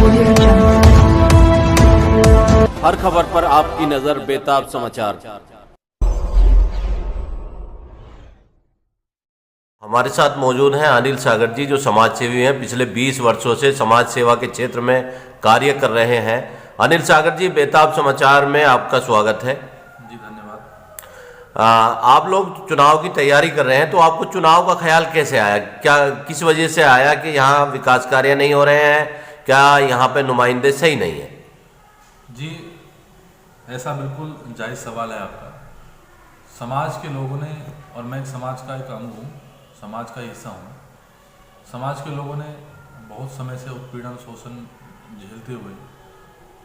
Audio Jungle. हर खबर पर आपकी नजर बेताब समाचार। हमारे साथ मौजूद हैं अनिल सागर जी, जो समाज सेवी हैं। पिछले 20 वर्षों से समाज सेवा के क्षेत्र में कार्य कर रहे हैं। अनिल सागर जी, बेताब समाचार में आपका स्वागत है। जी धन्यवाद। आप लोग चुनाव की तैयारी कर रहे हैं, तो आपको चुनाव का ख्याल कैसे आया? क्या किस वजह से आया कि यहाँ विकास कार्य नहीं हो रहे हैं? क्या यहाँ पे नुमाइंदे सही नहीं है? जी, ऐसा बिल्कुल जायज़ सवाल है आपका। समाज के लोगों ने, और मैं समाज का एक अंग हूँ, समाज का हिस्सा हूँ, समाज के लोगों ने बहुत समय से उत्पीड़न शोषण झेलते हुए,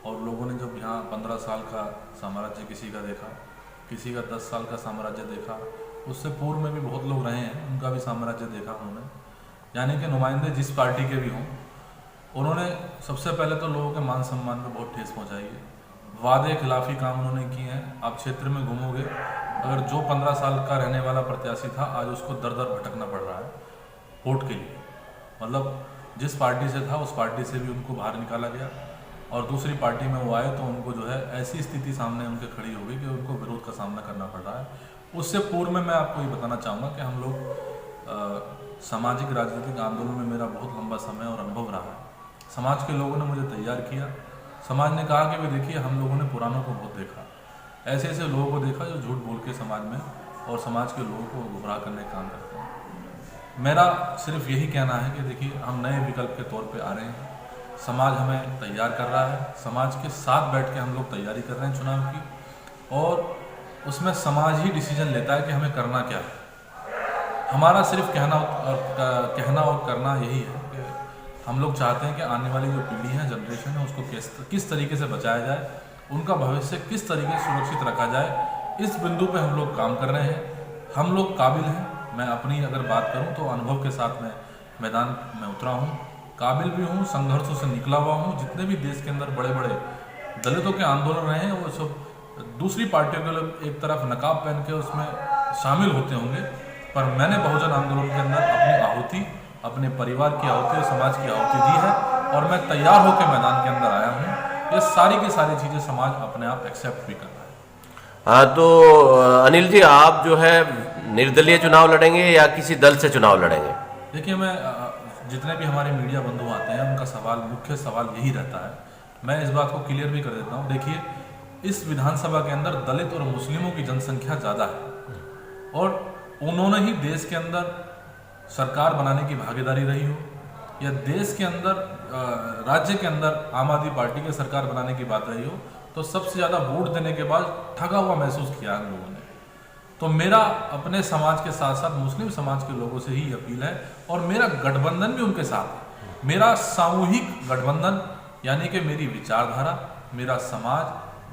और लोगों ने जब यहाँ 15 साल का साम्राज्य किसी का देखा, किसी का 10 साल का साम्राज्य देखा, उससे पूर्व में भी बहुत लोग रहे हैं, उनका भी साम्राज्य देखा उन्होंने। यानी कि नुमाइंदे जिस पार्टी के भी हों, उन्होंने सबसे पहले तो लोगों के मान सम्मान में बहुत ठेस पहुँचाई है। वादे खिलाफी काम उन्होंने किए हैं। आप क्षेत्र में घूमोगे, अगर जो 15 साल का रहने वाला प्रत्याशी था, आज उसको दर दर भटकना पड़ रहा है वोट के लिए। मतलब जिस पार्टी से था, उस पार्टी से भी उनको बाहर निकाला गया, और दूसरी पार्टी में वो आए तो उनको जो है ऐसी स्थिति सामने उनके खड़ी हो गई कि उनको विरोध का सामना करना पड़ रहा है। उससे पूर्व में मैं आपको ये बताना चाहूँगा कि हम लोग सामाजिक राजनीतिक आंदोलन में मेरा बहुत लंबा समय और अनुभव रहा है। समाज के लोगों ने मुझे तैयार किया। समाज ने कहा कि भाई देखिए, हम लोगों ने पुरानों को बहुत देखा, ऐसे ऐसे लोगों को देखा जो झूठ बोल के समाज में और समाज के लोगों को गुमराह करने का काम करते हैं। मेरा सिर्फ यही कहना है कि देखिए, हम नए विकल्प के तौर पे आ रहे हैं। समाज हमें तैयार कर रहा है, समाज के साथ बैठ के हम लोग तैयारी कर रहे हैं चुनाव की, और उसमें समाज ही डिसीजन लेता है कि हमें करना क्या है। हमारा सिर्फ कहना और करना यही है कि हम लोग चाहते हैं कि आने वाली जो पीढ़ी है, जनरेशन है, उसको किस तरीके से बचाया जाए, उनका भविष्य किस तरीके से सुरक्षित रखा जाए। इस बिंदु पे हम लोग काम कर रहे हैं। हम लोग काबिल हैं। मैं अपनी अगर बात करूं तो अनुभव के साथ मैं मैदान में उतरा हूं, काबिल भी हूं, संघर्षों से निकला हुआ हूं। जितने भी देश के अंदर बड़े बड़े दलितों के आंदोलन रहे हैं, वो सब दूसरी पार्टियों के लोग एक तरफ नकाब पहन के उसमें शामिल होते होंगे, पर मैंने बहुजन आंदोलन के अंदर अपनी आहुति, अपने परिवार की आहुति और समाज की आहुति दी है, और मैं तैयार होकर मैदान के अंदर आया हूँ। ये सारी की सारी चीज़ें समाज अपने आप एक्सेप्ट भी कर रहा है। हाँ, तो अनिल जी, आप जो है निर्दलीय चुनाव लड़ेंगे या किसी दल से चुनाव लड़ेंगे? देखिए, मैं जितने भी हमारे मीडिया बंधु आते हैं, उनका मुख्य सवाल यही रहता है। मैं इस बात को क्लियर भी कर देता हूँ। देखिए, इस विधानसभा के अंदर दलित और मुस्लिमों की जनसंख्या ज़्यादा है, और उन्होंने ही देश के अंदर सरकार बनाने की भागीदारी रही हो, या देश के अंदर राज्य के अंदर आम आदमी पार्टी की सरकार बनाने की बात रही हो, तो सबसे ज़्यादा वोट देने के बाद ठगा हुआ महसूस किया हम लोगों ने। तो मेरा अपने समाज के साथ साथ मुस्लिम समाज के लोगों से ही अपील है, और मेरा गठबंधन भी उनके साथ है। मेरा सामूहिक गठबंधन, यानी कि मेरी विचारधारा, मेरा समाज,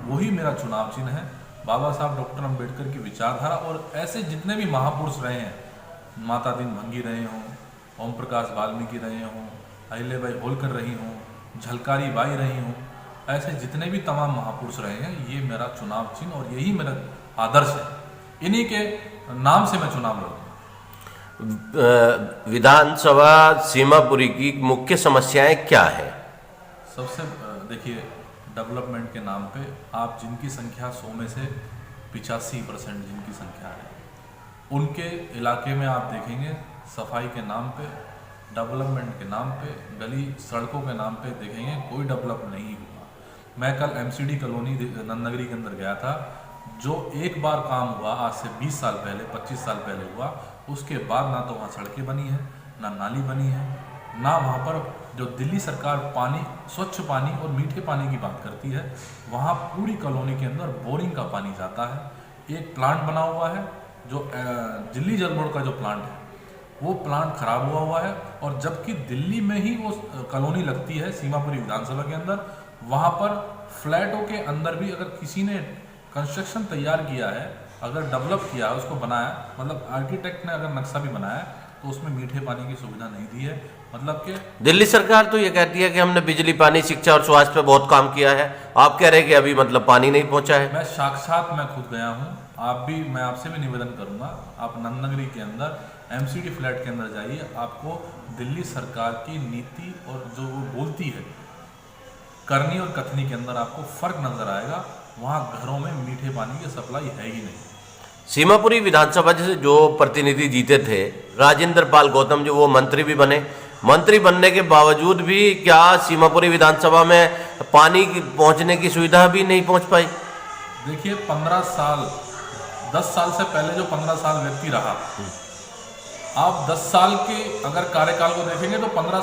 वही मेरा चुनाव चिन्ह है। बाबा साहब डॉक्टर अम्बेडकर की विचारधारा, और ऐसे जितने भी महापुरुष रहे हैं, माता दीन भंगी रहे हों, ओम प्रकाश वाल्मीकि रहे हों, अहिल्याबाई होलकर रही हों, झलकारी बाई रही हों, ऐसे जितने भी तमाम महापुरुष रहे हैं, ये मेरा चुनाव चिन्ह और यही मेरा आदर्श है। इन्हीं के नाम से मैं चुनाव लड़ूंगा। विधानसभा सीमापुरी की मुख्य समस्याएं क्या है? सबसे देखिए, डेवलपमेंट के नाम पे आप जिनकी संख्या 100 में से 85% जिनकी संख्या है, उनके इलाके में आप देखेंगे सफाई के नाम पे, डेवलपमेंट के नाम पे, गली सड़कों के नाम पे देखेंगे कोई डेवलप नहीं हुआ। मैं कल MCD कॉलोनी नंदनगरी के अंदर गया था, जो एक बार काम हुआ आज से 20 साल पहले, 25 साल पहले हुआ, उसके बाद ना तो वहाँ सड़कें बनी हैं, ना नाली बनी है, ना वहाँ पर जो दिल्ली सरकार पानी, स्वच्छ पानी और मीठे पानी की बात करती है, वहाँ पूरी कॉलोनी के अंदर बोरिंग का पानी जाता है। एक प्लांट बना हुआ है, जो दिल्ली जल बोर्ड का जो प्लांट है, वो प्लांट खराब हुआ है, और जबकि दिल्ली में ही वो कॉलोनी लगती है सीमापुरी विधानसभा के अंदर, वहाँ पर फ्लैटों के अंदर भी अगर किसी ने कंस्ट्रक्शन तैयार किया है, अगर डेवलप किया है, उसको बनाया, मतलब आर्किटेक्ट ने अगर नक्शा भी बनाया है, तो उसमें मीठे पानी की सुविधा नहीं दी है। मतलब कि दिल्ली सरकार तो ये कहती है कि हमने बिजली, पानी, शिक्षा और स्वास्थ्य पे बहुत काम किया है। आप कह रहे हैं कि अभी मतलब पानी नहीं पहुंचा है। मैं साक्षात मैं खुद गया हूँ। मैं आपसे भी निवेदन करूंगा, आप नंदनगरी के अंदर MCD फ्लैट के अंदर जाइए, आपको दिल्ली सरकार की नीति और जो वो बोलती है करनी और कथनी के अंदर आपको फर्क नजर आएगा। वहाँ घरों में मीठे पानी की सप्लाई है ही नहीं। सीमापुरी विधानसभा से जो प्रतिनिधि जीते थे राजेंद्र पाल गौतम, जो वो मंत्री भी बने, मंत्री बनने के बावजूद भी क्या सीमापुरी विधानसभा में पानी की पहुंचने की सुविधा भी नहीं पहुंच पाई? देखिए 15 साल 10 साल से पहले जो 15 साल व्यक्ति रहा, आप 10 साल के अगर कार्यकाल को देखेंगे तो 15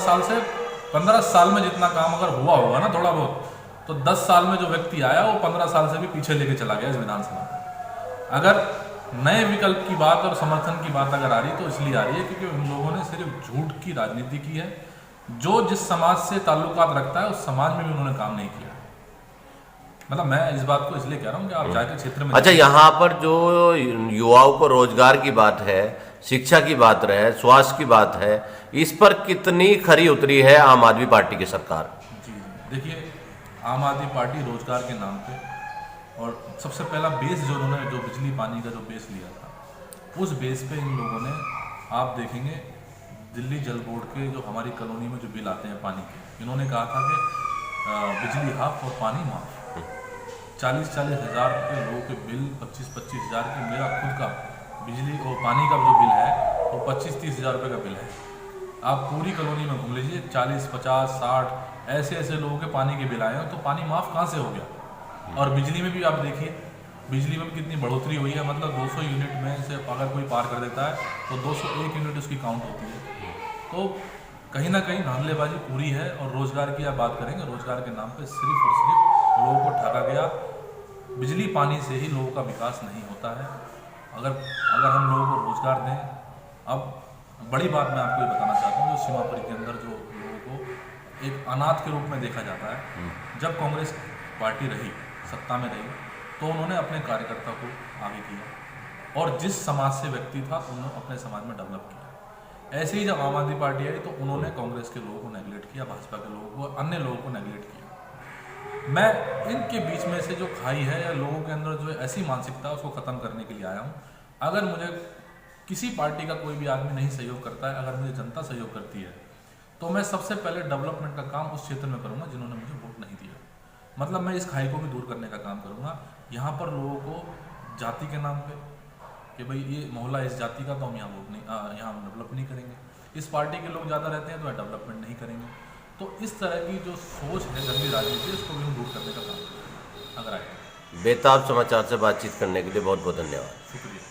साल में जितना काम अगर हुआ होगा ना थोड़ा बहुत, तो 10 साल में जो व्यक्ति आया वो 15 साल से भी पीछे लेके चला गया इस विधानसभा में। अगर नए विकल्प की बात और समर्थन की बात अगर आ रही तो इसलिए आ रही है क्योंकि उन लोगों ने सिर्फ झूठ की राजनीति की है। जो जिस समाज से ताल्लुकात रखता है उस समाज में भी उन्होंने काम नहीं किया। मतलब मैं इस बात को इसलिए कह रहा हूँ कि आप जाके क्षेत्र में अच्छा, यहाँ पर जो युवाओं को रोजगार की बात है, शिक्षा की बात है, स्वास्थ्य की बात है, इस पर कितनी खरी उतरी है आम आदमी पार्टी की सरकार? जी देखिए, आम आदमी पार्टी रोजगार के नाम पे और सबसे पहला बेस जो उन्होंने जो बिजली पानी का जो बेस लिया था, उस बेस पे इन लोगों ने, आप देखेंगे दिल्ली जल बोर्ड के जो हमारी कॉलोनी में जो बिल आते हैं पानी के, इन्होंने कहा था कि बिजली हाफ और पानी माफ। 40-40 हज़ार के लोगों के बिल, 25-25 हज़ार के, मेरा खुद का बिजली और पानी का जो बिल है वो 25-30 हज़ार रुपये का बिल है। आप पूरी कॉलोनी में घूम लीजिए, 40, 50, 60 ऐसे लोगों के पानी के बिल आए हैं, तो पानी माफ़ कहाँ से हो गया? और बिजली में भी आप देखिए, बिजली में भी कितनी बढ़ोतरी हुई है। मतलब 200 यूनिट में से अगर कोई पार कर देता है तो 201 यूनिट उसकी काउंट होती है। तो कहीं ना कहीं धांधलेबाजी पूरी है। और रोज़गार की आप बात करेंगे, रोज़गार के नाम पे सिर्फ और सिर्फ लोगों को ठगा गया। बिजली पानी से ही लोगों का विकास नहीं होता है। अगर हम लोगों को रोज़गार दें, अब बड़ी बात मैं आपको ये बताना चाहता हूँ, जो सीमापुरी के अंदर जो लोगों को एक अनाथ के रूप में देखा जाता है, जब कांग्रेस पार्टी रही, सत्ता में रही, तो उन्होंने अपने कार्यकर्ता को आगे किया और जिस समाज से व्यक्ति था उन्होंने अपने समाज में डेवलप किया। ऐसे ही जब आम आदमी पार्टी आई तो उन्होंने कांग्रेस के लोगों को नेगलेक्ट किया, भाजपा के लोगों को, अन्य लोगों को नेगलेक्ट किया। मैं इनके बीच में से जो खाई है या लोगों के अंदर जो ऐसी मानसिकता है उसको ख़त्म करने के लिए आया हूँ। अगर मुझे किसी पार्टी का कोई भी आदमी नहीं सहयोग करता है, अगर मुझे जनता सहयोग करती है, तो मैं सबसे पहले डेवलपमेंट का काम उस क्षेत्र में करूँगा जिन्होंने मुझे वोट नहीं दिया। मतलब मैं इस खाई को भी दूर करने का काम करूँगा। यहाँ पर लोगों को जाति के नाम पे कि भाई ये मोहल्ला इस जाति का, तो हम यहाँ वोट नहीं, यहाँ हम डेवलप नहीं करेंगे। इस पार्टी के लोग ज़्यादा रहते हैं तो डेवलपमेंट नहीं करेंगे। तो इस तरह की जो सोच है गंदी राजनीति, इसको भी हम दूर करने का काम करेंगे अगर आए। बेताब समाचार से बातचीत करने के लिए बहुत बहुत धन्यवाद। शुक्रिया।